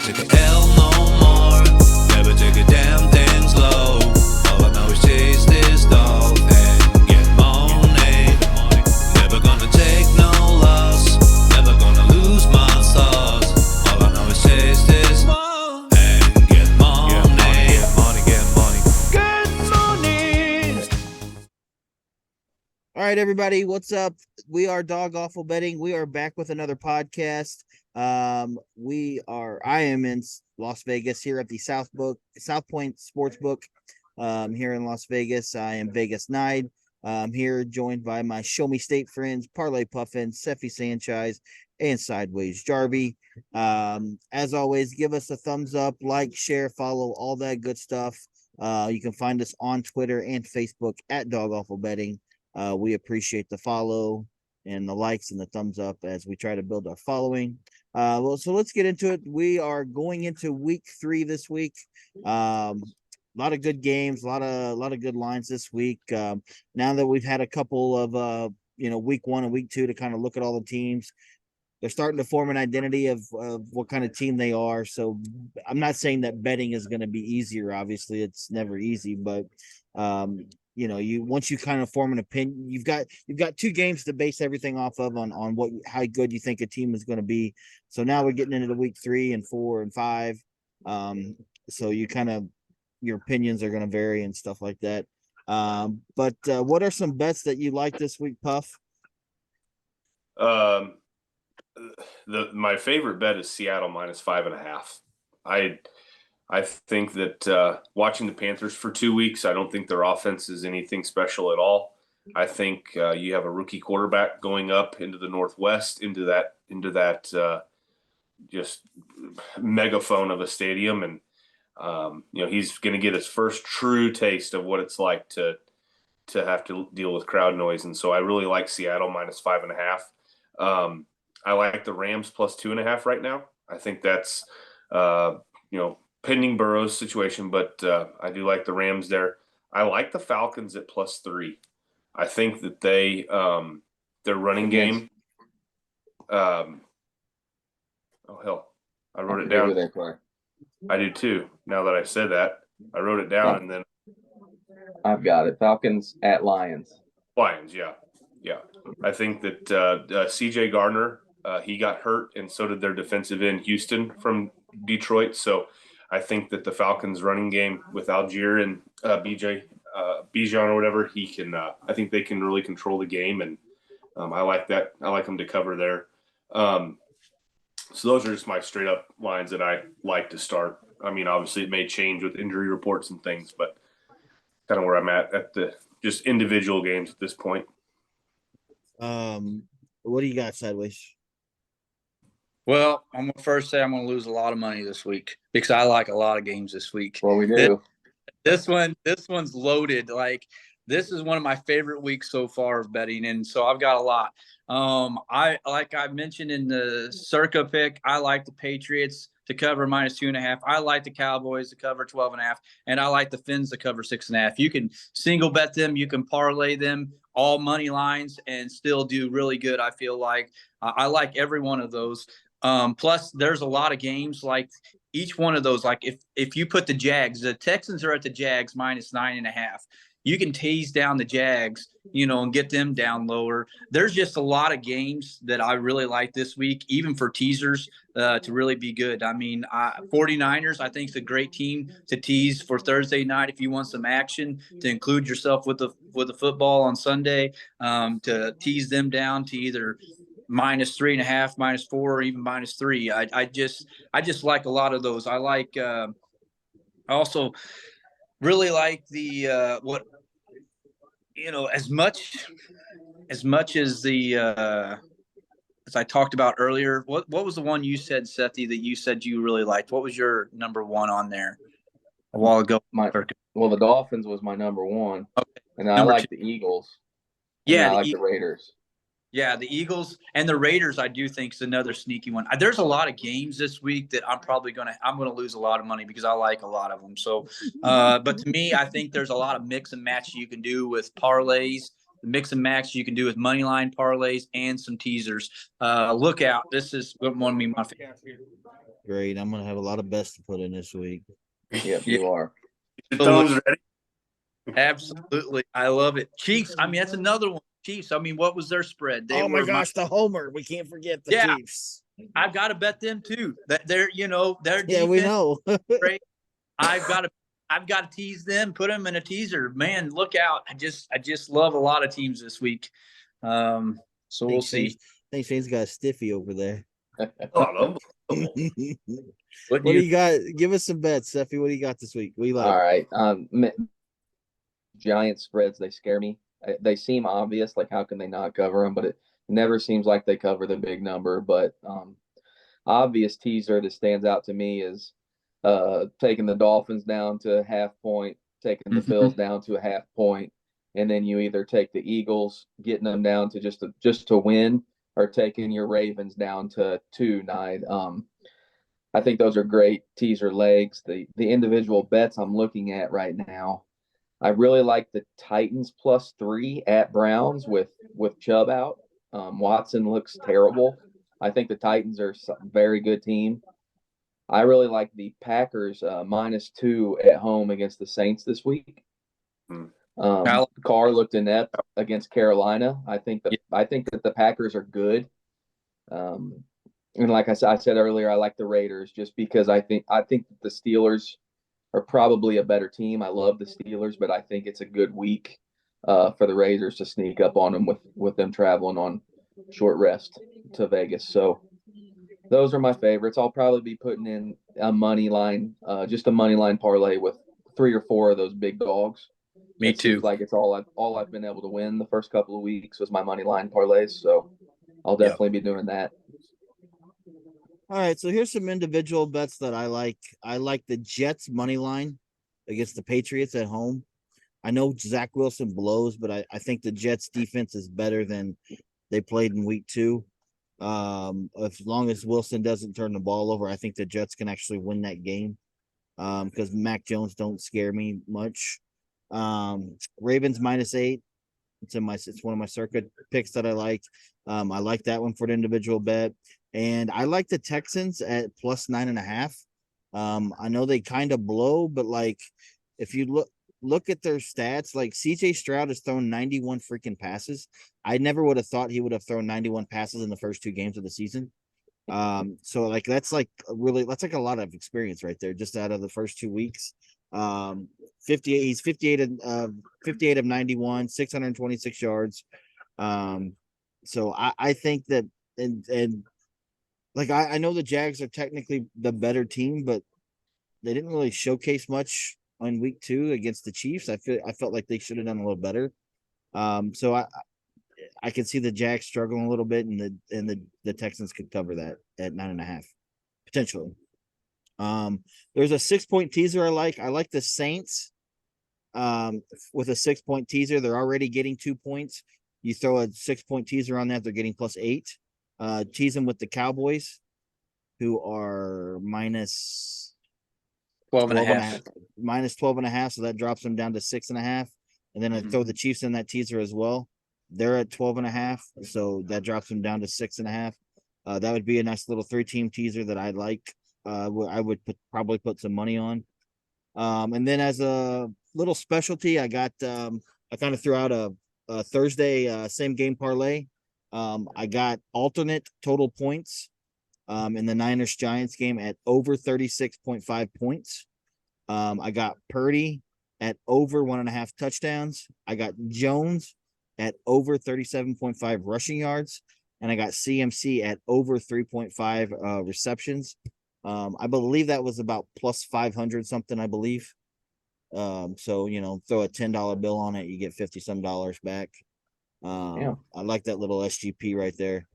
take a L no more. Never take a damn thing slow. All I know is chase this dog and get money. Never gonna take no loss. Never gonna lose my sauce. All I know is chase this and get money. Get money. All right, everybody, what's up? We are Dog Awful Betting. We are back with another podcast. I am in Las Vegas here at the South Point Sportsbook. Here in Las Vegas. I am Vegas Nide. I'm here joined by my Show Me State friends, Parlay Puffin, Seffi Sanchez, and Sideways Jarby. As always, give us a thumbs up, like, share, follow, all that good stuff. You can find us on Twitter and Facebook at Dog Awful Betting. We appreciate the follow and the likes and the thumbs up as we try to build our following. So let's get into it. We are going into week 3 this week. A lot of good games, a lot of good lines this week. Now that we've had a couple of week 1 and week 2 to kind of look at all the teams, they're starting to form an identity of what kind of team they are. So I'm not saying that betting is going to be easier. Obviously, it's never easy, but once you kind of form an opinion, you've got 2 games to base everything off of on how good you think a team is going to be. So now we're getting into the week 3 and 4 and 5. So your opinions are going to vary and stuff like that. But what are some bets that you like this week, Puff? My favorite bet is Seattle minus 5.5. I think that watching the Panthers for 2 weeks, I don't think their offense is anything special at all. I think you have a rookie quarterback going up into the Northwest, into that just megaphone of a stadium, and he's going to get his first true taste of what it's like to have to deal with crowd noise, and so I really like Seattle minus 5.5. I like the Rams plus 2.5 right now. I think that's pending Burrow's situation, but I do like the Rams there. I like the Falcons at plus 3. I think that their running game. I wrote it down. I do too. Now that I said that, I wrote it down, and then I've got it. Falcons at Lions. Lions, yeah. I think that C.J. Gardner, he got hurt, and so did their defensive end Houston from Detroit. So I think that the Falcons' running game with Algier and Bijan or whatever, he can. I think they can really control the game, and I like that. I like them to cover there. So those are just my straight up lines that I like to start. I mean, obviously it may change with injury reports and things, but kind of where I'm at the just individual games at this point. What do you got, Sideways? Well, I'm going to first say I'm going to lose a lot of money this week because I like a lot of games this week. Well, we do. This one's loaded. Like, this is one of my favorite weeks so far of betting, and so I've got a lot. I mentioned in the Circa pick, I like the Patriots to cover minus 2.5. I like the Cowboys to cover 12.5, and I like the Finns to cover 6.5. You can single bet them, you can parlay them, all money lines, and still do really good. I feel like I like every one of those. Plus, there's a lot of games like each one of those. Like if you put the Texans are at the Jags minus 9.5. You can tease down the Jags, and get them down lower. There's just a lot of games that I really like this week, even for teasers to really be good. I mean, 49ers, I think, is a great team to tease for Thursday night if you want some action, to include yourself with the football on Sunday, to tease them down to either minus 3.5, minus 4, or even minus 3. I just like a lot of those. I like. I also really like the as much as the as I talked about earlier. What was the one you said, Sethi, that you said you really liked? What was your number one on there a while ago? The Dolphins was my number one. Okay. And I like the Eagles. Yeah, I like the Raiders. Yeah, the Eagles and the Raiders, I do think, is another sneaky one. There's a lot of games this week that I'm gonna lose a lot of money because I like a lot of them. So, but to me, I think there's a lot of mix and match you can do with parlays mix and match you can do with money line parlays and some teasers. Look out. This is one of my favorite. Great. I'm gonna have a lot of bets to put in this week. Yep, you are. Your thumbs ready? Absolutely. I love it. Chiefs. I mean, that's another one. Chiefs. I mean, what was their spread? Oh my gosh, the Homer. We can't forget the Yeah. Chiefs. I've got to bet them too. That they're, their Yeah, we defense know. is great. I've got to tease them, put them in a teaser. Man, look out. I just love a lot of teams this week. So we'll see. I think Shane's got a stiffy over there. Oh, no. What do you got? Give us some bets, Steffi. What do you got this week? What do you like? All right. Giant spreads, they scare me. They seem obvious, like how can they not cover them? But it never seems like they cover the big number. But obvious teaser that stands out to me is taking the Dolphins down to a half point, taking the Bills down to a half point, and then you either take the Eagles, getting them down to just to win, or taking your Ravens down to 2-9. I think those are great teaser legs. The individual bets I'm looking at right now, I really like the Titans +3 at Browns with Chubb out. Watson looks terrible. I think the Titans are a very good team. I really like the Packers -2 at home against the Saints this week. Carr looked inept against Carolina. I think that the Packers are good. And like I said earlier, I like the Raiders just because I think that the Steelers are probably a better team. I love the Steelers, but I think it's a good week for the Raiders to sneak up on them with them traveling on short rest to Vegas. So those are my favorites. I'll probably be putting in a money line, just a money line parlay with 3 or 4 of those big dogs. Me too. Seems like it's all I've been able to win the first couple of weeks was my money line parlays. So I'll definitely be doing that. All right, so here's some individual bets that I like. I like the Jets money line against the Patriots at home. I know Zach Wilson blows, but I think the Jets defense is better than they played in week 2. As long as Wilson doesn't turn the ball over, I think the Jets can actually win that game. Because Mac Jones don't scare me much. Ravens -8. It's one of my circuit picks that I like. I like that one for an individual bet. And I like the Texans at +9.5. I know they kind of blow, but like if you look at their stats, like CJ Stroud has thrown 91 freaking passes. I never would have thought he would have thrown 91 passes in the first 2 games of the season. So like that's like a lot of experience right there, just out of the first 2 weeks. 58, he's 58 of 91, 626 yards. So I think that and like I know the Jags are technically the better team, but they didn't really showcase much on week 2 against the Chiefs. I felt like they should have done a little better. So I can see the Jags struggling a little bit, and the Texans could cover that at 9.5 potentially. There's a 6-point teaser I like. I like the Saints with a 6-point teaser. They're already getting 2 points. You throw a 6-point teaser on that, they're getting +8. Tease them with the Cowboys, who are minus 12.5. -12.5, so that drops them down to 6.5. And then I throw the Chiefs in that teaser as well. They're at 12.5, so that drops them down to 6.5. That would be a nice little 3-team teaser that I like. I would probably put some money on. And then as a little specialty, I got I kind of threw out a Thursday same game parlay. I got alternate total points in the Niners Giants game at over 36.5 points. I got Purdy at over 1.5 touchdowns. I got Jones at over 37.5 rushing yards, and I got CMC at over 3.5 receptions. I believe that was about +500 something, I believe. So throw a $10 bill on it, you get 50 some dollars back. I like that little SGP right there.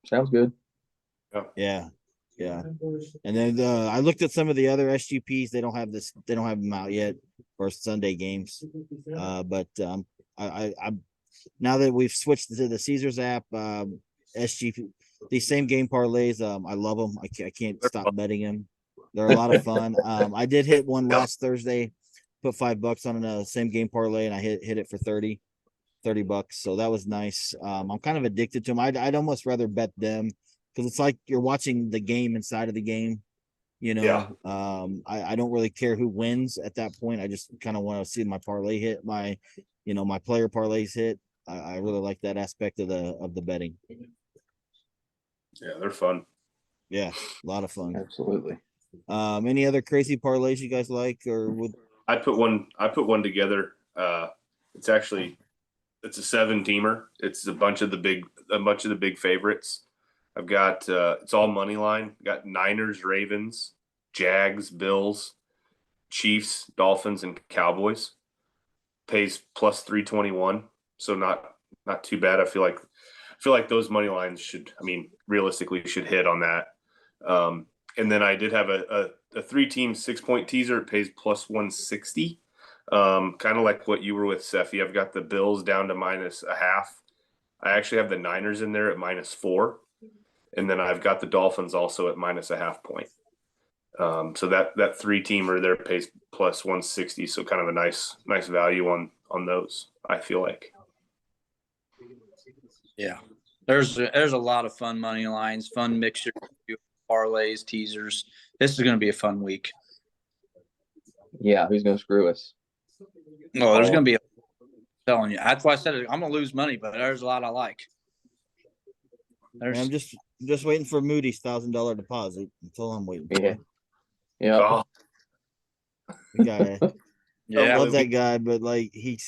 Sounds good. Yeah. And then I looked at some of the other SGPs. They don't have them out yet for Sunday games. But I now that we've switched to the Caesars app, SGP, these same game parlays, I love them. I can't stop betting them. They're a lot of fun. I did hit one last Thursday, put $5 on a same game parlay, and I hit it for 30. $30. So that was nice. I'm kind of addicted to them. I'd almost rather bet them because it's like you're watching the game inside of the game. You know, I don't really care who wins at that point. I just kind of want to see my parlay hit, my player parlays hit. I really like that aspect of the betting. Yeah, they're fun. Yeah, a lot of fun. Absolutely. Any other crazy parlays you guys like or would? I put one together. It's a 7-teamer. It's a bunch of the big favorites. I've got it's all money line. Got Niners, Ravens, Jags, Bills, Chiefs, Dolphins, and Cowboys. Pays plus 321, so not too bad. I feel like those money lines realistically should hit on that. And then I did have a 3-team 6-point teaser. It pays plus 160. Kind of like what you were with, Seffi. I've got the Bills down to -0.5. I actually have the Niners in there at -4. And then I've got the Dolphins also at -0.5 point. So that 3-teamer there pays plus 160. So kind of a nice value on those, I feel like. Yeah. There's a lot of fun money lines, fun mixture, parlays, teasers. This is going to be a fun week. Yeah, who's going to screw us? No, there's going to be telling you. That's why I said I'm going to lose money, but there's a lot I like. I'm just waiting for Moody's $1,000 deposit. That's all I'm waiting for. Yeah. Oh, Guy. I love that guy, but like he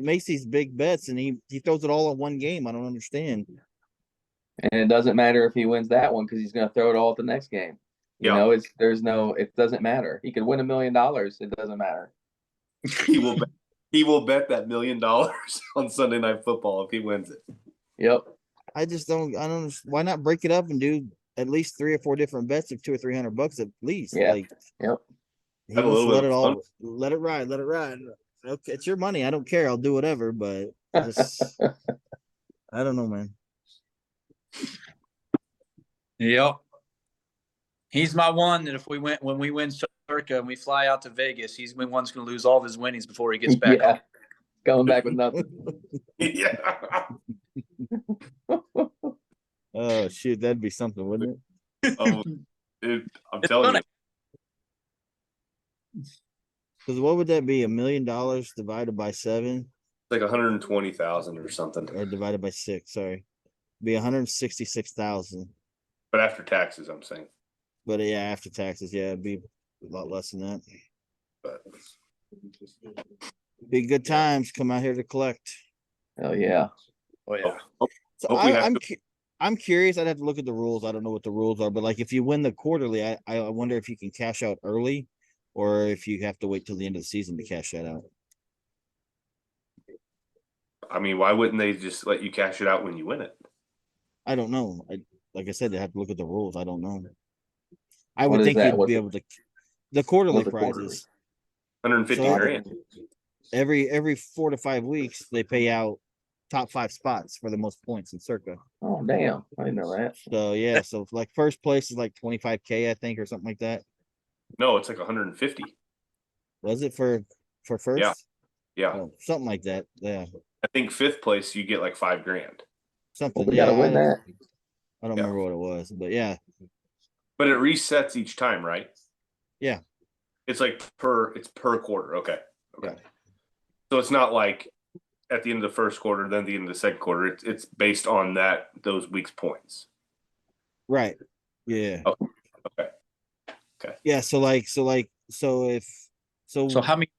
makes these big bets and he throws it all in one game. I don't understand. And it doesn't matter if he wins that one because he's going to throw it all at the next game. You know, it doesn't matter. He could win $1 million. It doesn't matter. he will bet that $1 million on Sunday Night Football if he wins it. Yep. I don't. Why not break it up and do at least 3 or 4 different bets of $200 or $300 at least? Yeah. Like, yep. He wants to let it ride. Okay, it's your money. I don't care. I'll do whatever. But just, I don't know, man. Yep. He's my one that when we win Circa and we fly out to Vegas, he's the one's going to lose all of his winnings before he gets back. Yeah. Going back with nothing. Yeah. Oh shoot, that'd be something, wouldn't it? I'm telling you. Because what would that be? $1 million divided by 7? Like 120,000 or something. Or divided by 6, sorry. Be 166,000. But after taxes, I'm saying. But yeah, after taxes, yeah, it'd be a lot less than that. But be good times. Come out here to collect. Oh yeah. Oh yeah. So I'm curious. I'd have to look at the rules. I don't know what the rules are, but like if you win the quarterly, I wonder if you can cash out early, or if you have to wait till the end of the season to cash that out. I mean, why wouldn't they just let you cash it out when you win it? I don't know. Like I said, they have to look at the rules. I don't know. I would think you'd be able to. The quarterly prizes. 150 grand. Every 4 to 5 weeks, they pay out top 5 spots for the most points in Circa. Oh damn! I didn't know that. So yeah, so like first place is like 25K, I think, or something like that. No, it's like 150. Was it for first? Yeah. Oh, something like that. Yeah. I think 5th place you get like $5 grand. Something. We gotta win that. I don't remember what it was, but yeah. But it resets each time, right? Yeah. It's like per quarter. Okay. Yeah. So it's not like at the end of the first quarter, then the end of the second quarter. It's based on those weeks' points. Right. Yeah. Okay. Yeah. So how many?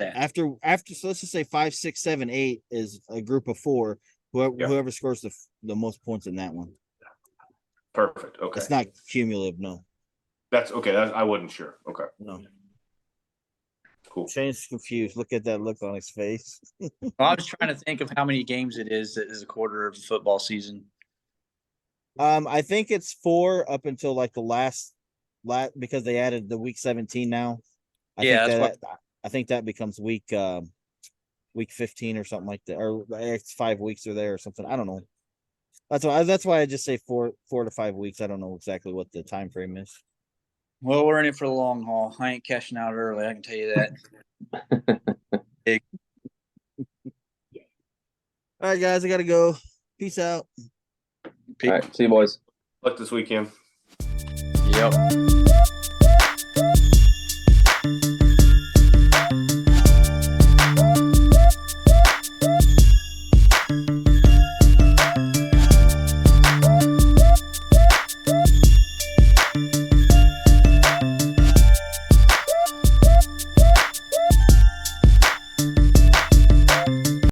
After so let's just say 5, 6, 7, 8 is a group of 4. Whoever scores the most points in that one. Perfect. Okay. It's not cumulative, no. That's okay. I wasn't sure. Okay. No. Cool. Shane's confused. Look at that look on his face. Well, I was trying to think of how many games it is that is a quarter of the football season. I think it's 4 up until like the last because they added the week 17 now. I think that becomes week 15 or something like that, or it's 5 weeks or there or something. I don't know. That's why I just say 4 to 5 weeks. I don't know exactly what the time frame is. Well, we're in it for the long haul. I ain't cashing out early. I can tell you that. All right, guys, I gotta go. Peace out. All right, see you boys. Luck this weekend. Yep.